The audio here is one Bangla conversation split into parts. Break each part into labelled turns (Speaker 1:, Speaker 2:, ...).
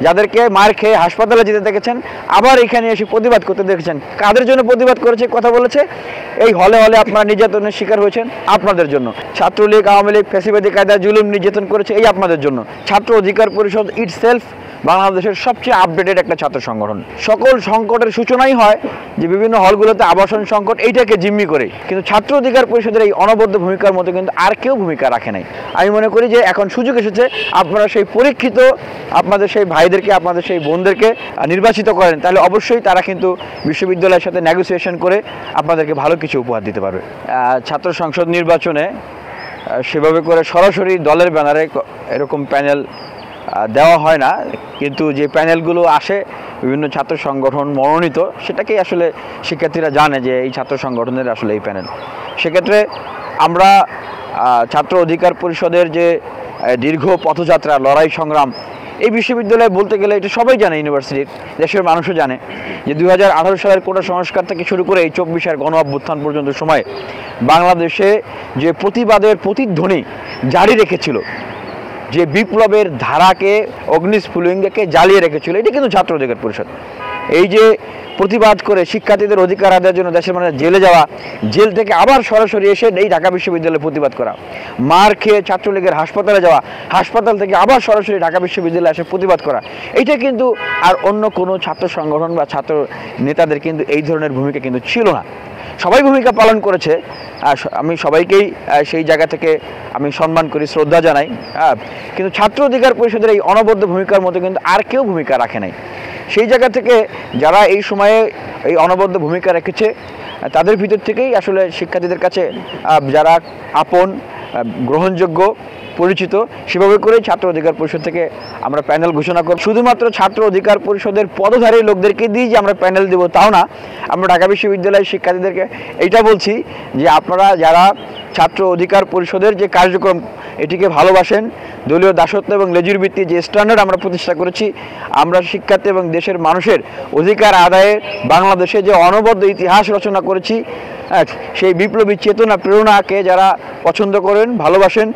Speaker 1: যাদেরকে মার খেয়ে হাসপাতালে যেতে দেখেছেন, আবার এখানে এসে প্রতিবাদ করতে দেখেছেন। কাদের জন্য প্রতিবাদ করেছে, কথা বলেছে? এই হলে হলে আপনারা নির্যাতনের শিকার হয়েছেন, আপনাদের জন্য। ছাত্রলীগ, আওয়ামী লীগ ফ্যাসিবাদী কায়দায় জুলুম নির্যাতন করেছে, এই আপনাদের জন্য। ছাত্র অধিকার পরিষদ ইটসেলফ বাংলাদেশের সবচেয়ে আপডেটেড একটা ছাত্র সংগঠন। সকল সংকটের সূচনাই হয় যে বিভিন্ন হলগুলোতে আবাসন সংকট, এইটাকে জিম্মি করে। কিন্তু ছাত্র অধিকার পরিষদের এই অনবদ্য ভূমিকার মতো কিন্তু আর কেউ ভূমিকা রাখে নাই। আমি মনে করি যে এখন সুযোগ এসেছে, আপনারা সেই পরীক্ষিত আপনাদের সেই ভাইদেরকে, আপনাদের সেই বোনদেরকে নির্বাচিত করেন, তাহলে অবশ্যই তারা কিন্তু বিশ্ববিদ্যালয়ের সাথে নেগোসিয়েশন করে আপনাদেরকে ভালো কিছু উপহার দিতে পারবে। ছাত্র সংসদ নির্বাচনে সেভাবে করে সরাসরি দলের ব্যানারে এরকম প্যানেল দেওয়া হয় না, কিন্তু যে প্যানেলগুলো আসে বিভিন্ন ছাত্র সংগঠন মনোনীত, সেটাকেই আসলে শিক্ষার্থীরা জানে যে এই ছাত্র সংগঠনের আসলে এই প্যানেল। সেক্ষেত্রে আমরা ছাত্র অধিকার পরিষদের যে দীর্ঘ পথযাত্রা, লড়াই সংগ্রাম, এই বিশ্ববিদ্যালয়ে বলতে গেলে এটা সবাই জানে, ইউনিভার্সিটির দেশের মানুষও জানে যে 2018 সালের কোটা সংস্কার থেকে শুরু করে এই 24-এর গণ অভ্যুত্থান পর্যন্ত সময়ে বাংলাদেশে যে প্রতিবাদের প্রতিধ্বনি জারি রেখেছিল, যে বিপ্লবের ধারাকে, অগ্নিস্ফুলিঙ্গকে জ্বালিয়ে রেখেছিল, এটা কিন্তু ছাত্র অধিকার পরিষদ। এই যে প্রতিবাদ করে শিক্ষার্থীদের অধিকার আদায়ের জন্য দেশের মানুষ জেলে যাওয়া, জেল থেকে আবার সরাসরি এসে এই ঢাকা বিশ্ববিদ্যালয়ে প্রতিবাদ করা, মার খেয়ে ছাত্রলীগের হাসপাতালে যাওয়া, হাসপাতাল থেকে আবার সরাসরি ঢাকা বিশ্ববিদ্যালয়ে এসে প্রতিবাদ করা, এইটা কিন্তু আর অন্য কোনো ছাত্র সংগঠন বা ছাত্র নেতাদের কিন্তু এই ধরনের ভূমিকা কিন্তু ছিল না। সবাই ভূমিকা পালন করেছে, আমি সবাইকেই সেই জায়গা থেকে আমি সম্মান করি, শ্রদ্ধা জানাই, কিন্তু ছাত্র অধিকার পরিষদের এই অনবদ্য ভূমিকার মতো কিন্তু আর কেউ ভূমিকা রাখে নাই। সেই জায়গা থেকে যারা এই সময়ে এই অনবদ্য ভূমিকা রেখেছে, তাদের ভিতর থেকেই আসলে শিক্ষার্থীদের কাছে যারা আপন, গ্রহণযোগ্য, পরিচিত, সেভাবে করেই ছাত্র অধিকার পরিষদ থেকে আমরা প্যানেল ঘোষণা করব। শুধুমাত্র ছাত্র অধিকার পরিষদের পদধারী লোকদেরকে দিয়ে যে আমরা প্যানেল দেব তাও না, আমরা ঢাকা বিশ্ববিদ্যালয়ের শিক্ষার্থীদেরকে এইটা বলছি যে আপনারা যারা ছাত্র অধিকার পরিষদের যে কার্যক্রম, এটিকে ভালোবাসেন, দলীয় দাসত্ব এবং লেজুর ভিত্তি যে স্ট্যান্ডার্ড আমরা প্রতিষ্ঠা করেছি, আমরা শিক্ষার্থী এবং দেশের মানুষের অধিকার আদায়ে বাংলাদেশে যে অনবদ্য ইতিহাস রচনা করেছি, সেই বিপ্লবী চেতনা, প্রেরণাকে যারা পছন্দ করেন, ভালোবাসেন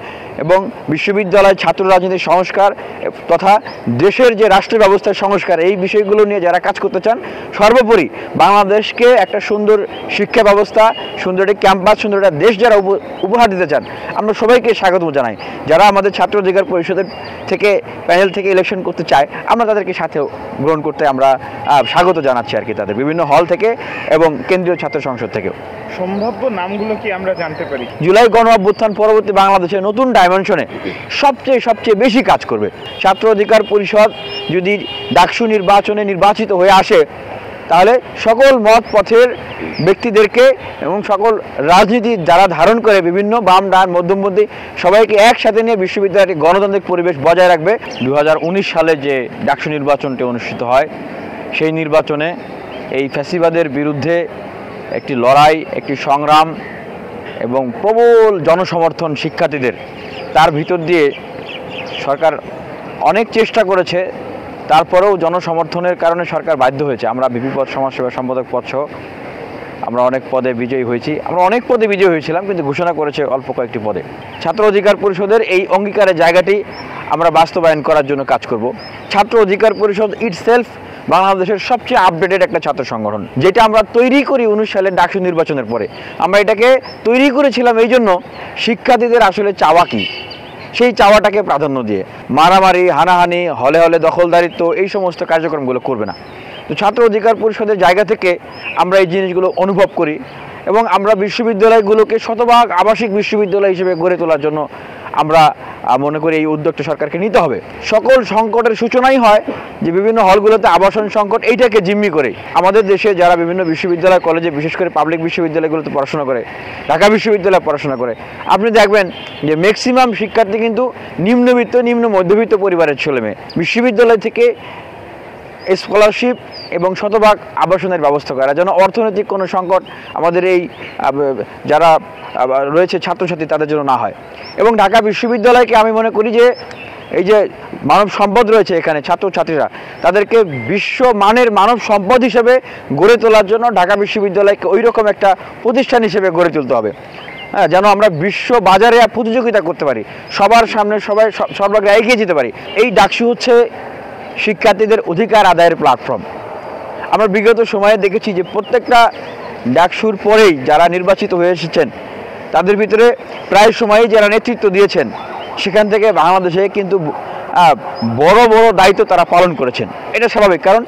Speaker 1: এবং বিশ্ববিদ্যালয় ছাত্র রাজনীতির সংস্কার তথা দেশের যে রাষ্ট্র ব্যবস্থার সংস্কার, এই বিষয়গুলো নিয়ে যারা কাজ করতে চান, সর্বোপরি বাংলাদেশকে একটা সুন্দর শিক্ষা ব্যবস্থা, সুন্দর একটি ক্যাম্পাস, সুন্দর একটা দেশ যারা উপহার দিতে চান, আমরা সবাইকে স্বাগত জানাই। যারা আমাদের ছাত্র অধিকার পরিষদের থেকে প্যানেল থেকে ইলেকশন করতে চায়, আমরা তাদেরকে সাথেও গ্রহণ করতে আমরা স্বাগত জানাচ্ছি আর কি, তাদের বিভিন্ন হল থেকে এবং কেন্দ্রীয় ছাত্র সংসদ থেকেও।
Speaker 2: সম্ভাব্য নামগুলো কি আমরা জানতে পারি?
Speaker 1: জুলাই গণ অভ্যুত্থান পরবর্তী বাংলাদেশের নতুন ডাইমেনশনে সবচেয়ে বেশি কাজ করবে ছাত্র অধিকার পরিষদ। যদি ডাকসু নির্বাচনে নির্বাচিত হয়ে আসে, তাহলে সকল মত পথের ব্যক্তিদেরকে এবং সকল রাজনীতি যারা ধারণ করে বিভিন্ন বাম, ডান, মধ্যমপন্থী, সবাইকে একসাথে নিয়ে বিশ্ববিদ্যালয়টি গণতান্ত্রিক পরিবেশ বজায় রাখবে। 2019 সালে যে ডাকসু নির্বাচনটি অনুষ্ঠিত হয়, সেই নির্বাচনে এই ফ্যাসিবাদের বিরুদ্ধে একটি লড়াই, একটি সংগ্রাম এবং প্রবল জনসমর্থন শিক্ষার্থীদের, তার ভিতর দিয়ে সরকার অনেক চেষ্টা করেছে, তারপরেও জনসমর্থনের কারণে সরকার বাধ্য হয়েছে। আমরা ভিপি পদ, সমাজসেবা সম্পাদক পদ সহ আমরা অনেক পদে বিজয়ী হয়েছি, আমরা অনেক পদে বিজয়ী হয়েছিলাম, কিন্তু ঘোষণা করেছে অল্প কয়েকটি পদে। ছাত্র অধিকার পরিষদের এই অঙ্গীকারের জায়গাটি আমরা বাস্তবায়ন করার জন্য কাজ করব। ছাত্র অধিকার পরিষদ ইটসেলফ বাংলাদেশের সবচেয়ে আপডেটেড একটা ছাত্র সংগঠন, যেটা আমরা তৈরি করি 19 সালের ডাকসু নির্বাচনের পরে। আমরা এটাকে তৈরি করেছিলাম এই জন্য, শিক্ষার্থীদের আসলে চাওয়া কি, সেই চাওয়াটাকে প্রাধান্য দিয়ে মারামারি, হানাহানি, হলে হলে দখলদারিত্ব, এই সমস্ত কার্যক্রমগুলো করবে না। তো ছাত্র অধিকার পরিষদের জায়গা থেকে আমরা এই জিনিসগুলো অনুভব করি এবং আমরা বিশ্ববিদ্যালয়গুলোকে শতভাগ আবাসিক বিশ্ববিদ্যালয় হিসেবে গড়ে তোলার জন্য আমরা মনে করি এই উদ্যোগটা সরকারকে নিতে হবে। সকল সংকটের সূচনাই হয় যে বিভিন্ন হলগুলোতে আবাসন সংকট, এইটাকে জিম্মি করে। আমাদের দেশে যারা বিভিন্ন বিশ্ববিদ্যালয়, কলেজে, বিশেষ করে পাবলিক বিশ্ববিদ্যালয়গুলোতে পড়াশোনা করে, ঢাকা বিশ্ববিদ্যালয়ে পড়াশোনা করে, আপনি দেখবেন যে ম্যাক্সিমাম শিক্ষার্থী কিন্তু নিম্নবিত্ত, নিম্ন মধ্যবিত্ত পরিবারের ছেলেমেয়ে। বিশ্ববিদ্যালয় থেকে স্কলারশিপ এবং শতভাগ আবাসনের ব্যবস্থা করা, যেন অর্থনৈতিক কোনো সংকট আমাদের এই যারা রয়েছে ছাত্রছাত্রী তাদের জন্য না হয়। এবং ঢাকা বিশ্ববিদ্যালয়কে আমি মনে করি যে এই যে মানব সম্পদ রয়েছে এখানে, ছাত্রছাত্রীরা, তাদেরকে বিশ্বমানের মানব সম্পদ হিসেবে গড়ে তোলার জন্য ঢাকা বিশ্ববিদ্যালয়কে ওই রকম একটা প্রতিষ্ঠান হিসেবে গড়ে তুলতে হবে, যেন আমরা বিশ্ব বাজারে প্রতিযোগিতা করতে পারি, সবার সামনে সবাই সর্বাগ্রে এগিয়ে যেতে পারি। এই ডাকসু হচ্ছে শিক্ষার্থীদের অধিকার আদায়ের প্ল্যাটফর্ম। আমরা বিগত সময়ে দেখেছি যে প্রত্যেকটা ডাকসুর পরেই যারা নির্বাচিত হয়ে এসেছেন তাদের ভিতরে প্রায় সময়ই যারা নেতৃত্ব দিয়েছেন সেখান থেকে বাংলাদেশে কিন্তু বড় বড় দায়িত্ব তারা পালন করেছেন। এটা স্বাভাবিক, কারণ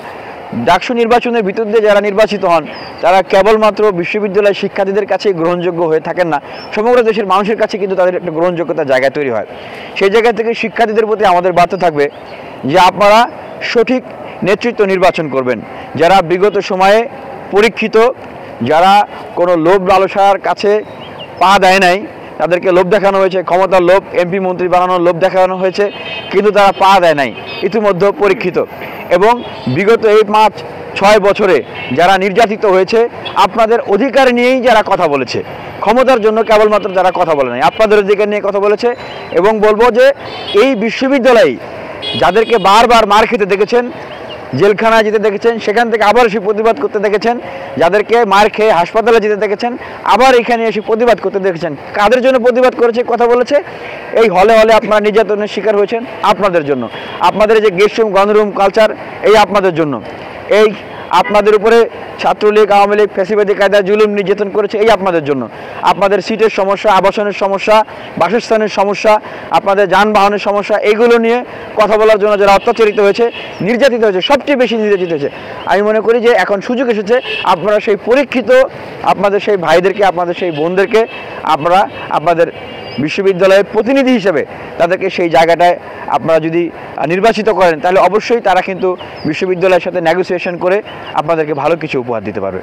Speaker 1: ডাকসু নির্বাচনের ভিতর দিয়ে যারা নির্বাচিত হন তারা কেবলমাত্র বিশ্ববিদ্যালয়ের শিক্ষার্থীদের কাছেই গ্রহণযোগ্য হয়ে থাকেন না, সমগ্র দেশের মানুষের কাছে কিন্তু তাদের একটা গ্রহণযোগ্যতার জায়গা তৈরি হয়। সেই জায়গা থেকে শিক্ষার্থীদের প্রতি আমাদের বার্তা থাকবে যে আপনারা সঠিক নেতৃত্ব নির্বাচন করবেন, যারা বিগত সময়ে পরীক্ষিত, যারা কোনো লোভ লালসার কাছে পা দেয় নাই, তাদেরকে লোভ দেখানো হয়েছে, ক্ষমতার লোভ, এমপি মন্ত্রী বানানোর লোভ দেখানো হয়েছে, কিন্তু তারা পা দেয় নাই, ইতিমধ্যে পরীক্ষিত। এবং বিগত এই 5-6 বছরে যারা নির্যাতিত হয়েছে আপনাদের অধিকার নিয়েই যারা কথা বলেছে, ক্ষমতার জন্য কেবলমাত্র যারা কথা বলে নাই, আপনাদের অধিকার নিয়ে কথা বলেছে। এবং বলবো যে এই বিশ্ববিদ্যালয়ে যাদেরকে বারবার মার খেতে দেখেছেন, জেলখানায় যেতে দেখেছেন, সেখান থেকে আবার এসে প্রতিবাদ করতে দেখেছেন, যাদেরকে মার খেয়ে হাসপাতালে যেতে দেখেছেন, আবার এখানে এসে প্রতিবাদ করতে দেখেছেন, কাদের জন্য প্রতিবাদ করেছে কথা বলেছে? এই হলে হলে আপনারা নির্যাতনের শিকার হয়েছেন আপনাদের জন্য। আপনাদের যে গেস্ট রুম, গণরুম কালচার, এই আপনাদের জন্য। এই আপনাদের উপরে ছাত্রলীগ, আওয়ামী লীগ ফ্যাসিবাদী কায়দায় জুলুম নির্যাতন করেছে, এই আপনাদের জন্য। আপনাদের সিটের সমস্যা, আবাসনের সমস্যা, বাসস্থানের সমস্যা, আপনাদের যানবাহনের সমস্যা, এইগুলো নিয়ে কথা বলার জন্য যারা অত্যাচারিত হয়েছে, নির্যাতিত হয়েছে, সবচেয়ে বেশি নির্যাতিত হয়েছে। আমি মনে করি যে এখন সুযোগ এসেছে আপনারা সেই পরীক্ষিত আপনাদের সেই ভাইদেরকে, আপনাদের সেই বোনদেরকে আপনারা আপনাদের বিশ্ববিদ্যালয়ের প্রতিনিধি হিসেবে তাদেরকে সেই জায়গাটায় আপনারা যদি নির্বাচিত করেন তাহলে অবশ্যই তারা কিন্তু বিশ্ববিদ্যালয়ের সাথে নেগোসিয়েশন করে আপনাদেরকে ভালো কিছু উপহার দিতে পারবে।